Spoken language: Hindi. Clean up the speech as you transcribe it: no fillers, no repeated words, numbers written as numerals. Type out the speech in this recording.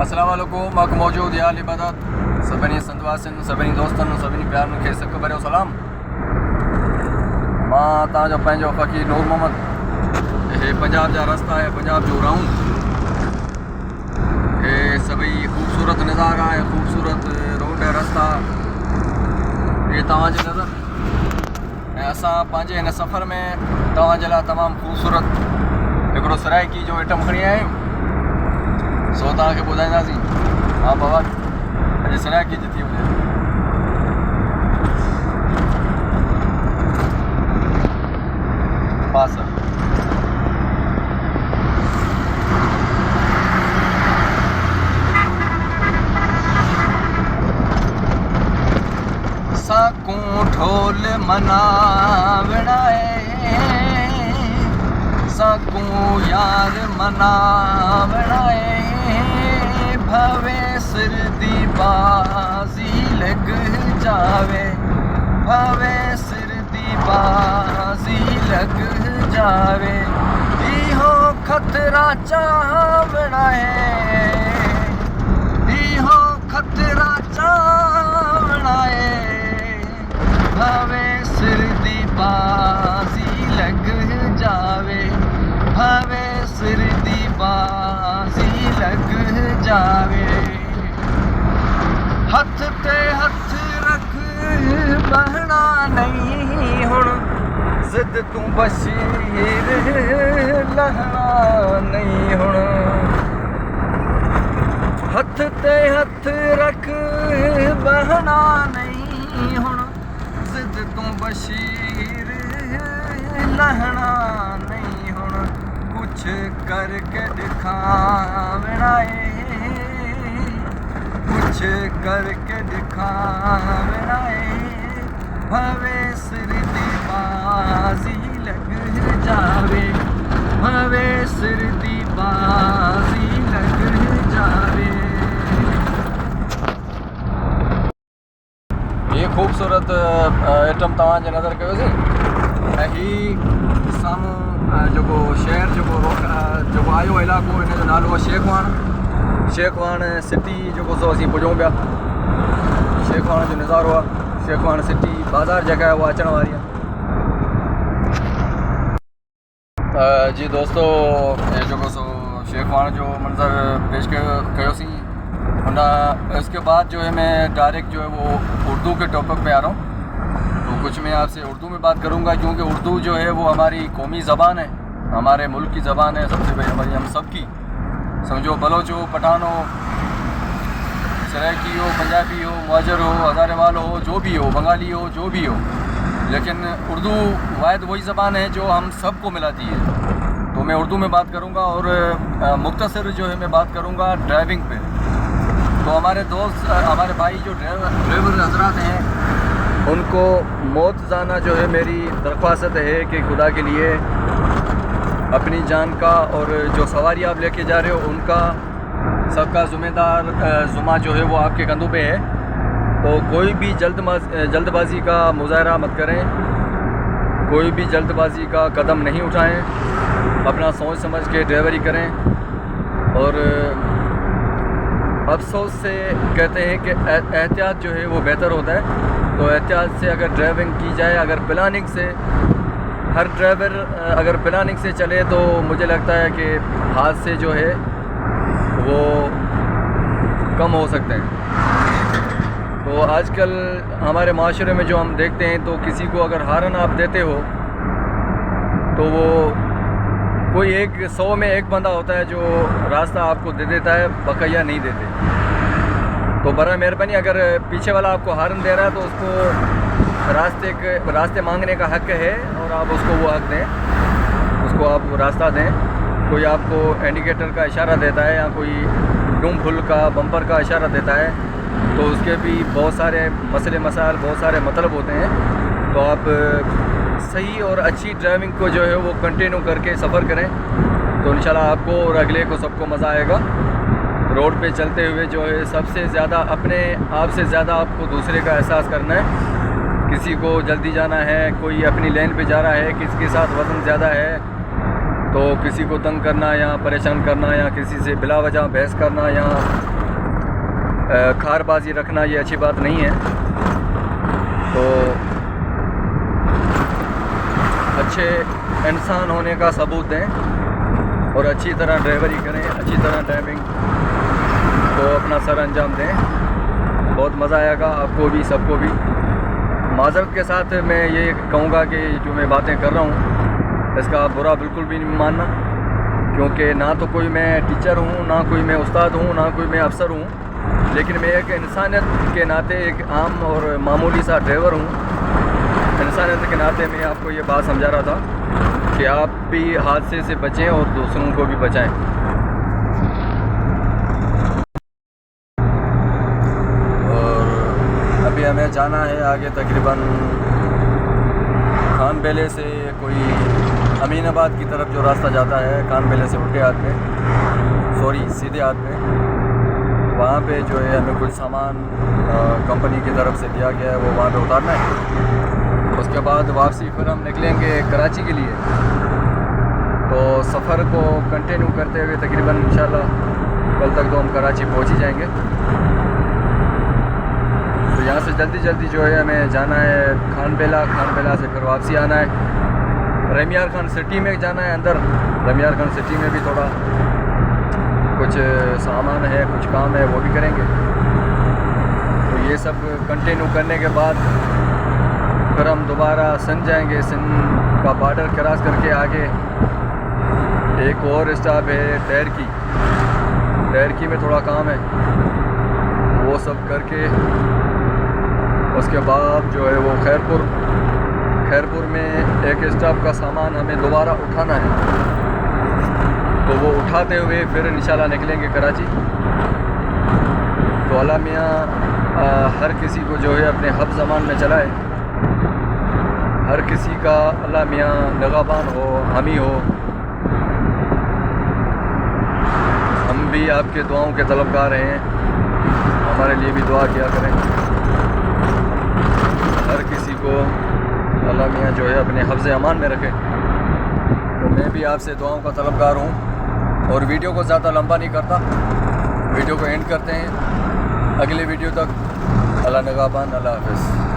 अस्सलाम वालेकुम मां मौजूद यार इबादत सभिनी संतवासिन सभिनी दोस्तन सभिनी प्यारन खे सिक भरियो सलाम। मां तव्हांजो पंहिंजो फ़कीर नूर मोहम्मद। हे पंजाब जा रस्ता है, पंजाब जो राउंड हे सभई ख़ूबसूरत नज़ारा है, ख़ूबसूरत रोड है, रस्ता ये तव्हांजी नज़र ऐं असां पंहिंजे हिन सफ़र में तव्हांजे लाइ तमामु ख़ूबसूरत हिकिड़ो सराइकी जो आइटम खणी आया आहियूं, सो तव्हांखे ॿुधाईंदासीं। हा बाबा अॼु सराइकी जी थी वञे। पास साकूं ढोल मनावणा साकूं यार मनावणा भवे सिर दी बाजी लग जावे, भवे सिर दी बाजी लग जावे। इहो खतरा चावणा इहो खतरा चावणा भवे सिर दी बाजी लग जावे, भवे सिर दी बाजी लग जावे। हथ ते हथ रख बहना नहीं हुण, जिद तू बशीर लहना नहीं हुण। हथ ते हथ रख बहना नहीं हुण, जिद तू बशीर लहना नहीं हुण। कुछ करके दिखावना कुछ करके दिखावना भवे सिर दी बाजी लग जावे, भवे सिर दी बाजी लग जावे। ये खूबसूरत आइटम तव्हांजे नज़र कयोसीं ऐं हीउ साम्हूं जेको शहर जेको आयो इलाइक़ो हिन जो नालो आहे शेखवाण सिटी जेको सो असीं पुॼूं पिया। शेखवाण जो नज़ारो आहे, शेखवाण सिटी बाज़ार जॻह आहे उहा अचण वारी आहे। जी दोस्तो जेको सो शेखवाण जो मंज़र पेश कयोसीं। हुन इसके बाद जो है मैं डायरेक्ट जो है वो उर्दू के टॉपिक पे आ रहा हूँ, तो कुछ मैं आपसे उर्दू में बात करूँगा क्योंकि उर्दू जो है वो हमारी कौमी ज़बान है, हमारे मुल्क की ज़बान है सबसे बड़ी हमारी, हम सब की। समझो बलोच हो, पठान हो, सराइकी हो, पंजाबी हो, मुहाजिर हो, हज़ारेवाल हो, जो भी हो, बंगाली हो, जो भी हो, लेकिन उर्दू वाहिद वही ज़बान है जो हम सबको मिलाती है। तो मैं उर्दू में बात करूँगा और मुख्तसर जो है मैं बात करूँगा ड्राइविंग पे। तो हमारे दोस्त हमारे भाई जो ड्राइवर हजरात हैं उनको मौत जाना जो है मेरी दरख्वास्त है कि खुदा के लिए अपनी जान का और जो सवारी आप लेके जा रहे हो उनका सबका ज़ुम्मा जो है वो आपके कंधों पे है। तो कोई भी जल्दबाजी का मुजाहरा मत करें, कोई भी जल्दबाजी का कदम नहीं उठाएं, अपना सोच समझ के ड्राइवरी करें। और अफसोस से कहते हैं कि एहतियात जो है वो बेहतर होता है। तो एहतियात से अगर ड्राइविंग की जाए, अगर प्लानिंग से, हर ड्राइवर अगर प्लानिंग से चले तो मुझे लगता है कि हादसे जो है वो कम हो सकते हैं। तो आजकल हमारे माशरे में जो हम देखते हैं तो किसी को अगर हारन आप देते हो तो वो कोई 100 में 1 बंदा होता है जो रास्ता आपको दे देता है, बकाया नहीं देते। तो बरा मेहरबानी अगर पीछे वाला आपको हारन दे रहा है तो उसको रास्ते मांगने का हक है और आप उसको वो हक दें, उसको आप रास्ता दें। कोई आपको इंडिकेटर का इशारा देता है या कोई डूम फुल का बम्पर का इशारा देता है तो उसके भी बहुत सारे मसले मसाइल, बहुत सारे मतलब होते हैं। तो आप सही और अच्छी ड्राइविंग को जो है वो कंटिन्यू करके सफ़र करें तो इंशाल्लाह आपको और अगले को सबको मज़ा आएगा। रोड पे चलते हुए जो है सबसे ज़्यादा अपने आप से ज़्यादा आपको दूसरे का एहसास करना है। किसी को जल्दी जाना है, कोई अपनी लेन पे जा रहा है, किसी के साथ वज़न ज़्यादा है तो किसी को तंग करना या परेशान करना या किसी से बिला वजह बहस करना या खारबाजी रखना ये अच्छी बात नहीं है। तो अच्छे इंसान होने का सबूत दें और अच्छी तरह ड्राइवरी करें, अच्छी तरह ड्राइविंग को अपना सर अंजाम दें। बहुत मज़ा आएगा आपको भी, सबको भी। माज़रत के साथ मैं ये कहूँगा कि जो मैं बातें कर रहा हूँ इसका बुरा बिल्कुल भी नहीं मानना, क्योंकि ना तो कोई मैं टीचर हूँ, ना कोई मैं उस्ताद हूँ, ना कोई मैं अफसर हूँ, लेकिन मैं एक इंसानियत के नाते एक आम और मामूली सा ड्राइवर हूँ। इंसानियत के नाते मैं आपको ये बात समझा रहा था कि आप भी हादसे से बचें और दूसरों को भी बचाएं। और अभी हमें जाना है आगे, तकरीबन खान बेले से कोई अमीनाबाद की तरफ जो रास्ता जाता है, खान बेले से उल्टे हाथ में, सॉरी सीधे हाथ में, वहाँ पे जो है हमें कुछ सामान कंपनी की तरफ से दिया गया है, वो वहाँ पे उतारना है। उसके बाद वापसी फिर हम निकलेंगे कराची के लिए। तो सफ़र को कंटिन्यू करते हुए तकरीबन इंशाल्लाह कल तक तो हम कराची पहुँच ही जाएंगे। तो यहाँ से जल्दी जल्दी जो है हमें जाना है खान बेला से फिर वापसी आना है। रमियार खान सिटी में जाना है अंदर। रमियार खान सिटी में भी थोड़ा कुछ सामान है, कुछ काम है, वो भी करेंगे। तो ये सब कंटिन्यू करने के बाद फिर हम दोबारा सिंध जाएंगे। सिंध का बॉर्डर क्रॉस करके आगे एक और स्टॉप है टैरकी। टैरकी में थोड़ा काम है, वो सब करके उसके बाद जो है वो खैरपुर में एक स्टॉप का सामान हमें दोबारा उठाना है। तो वो उठाते हुए फिर इंशाल्लाह निकलेंगे कराची। तो अल्लाह मियाँ हर किसी को जो है अपने हफ्ज़ ज़मान में चलाए। हर किसी का अल्लाह मियाँ निगाहबान हो, हामी हो। हम भी आपके दुआओं के तलबगार हैं, हमारे लिए भी दुआ किया करें। हर किसी को अल्लाह मियाँ जो है अपने हफ्ज़ अमान में रखे। तो मैं भी आपसे दुआओं का तलबगार हूँ और वीडियो को ज़्यादा लंबा नहीं करता, वीडियो को एंड करते हैं। अगले वीडियो तक अल्लाह निगाहबान, अल्लाह हाफ़िज़।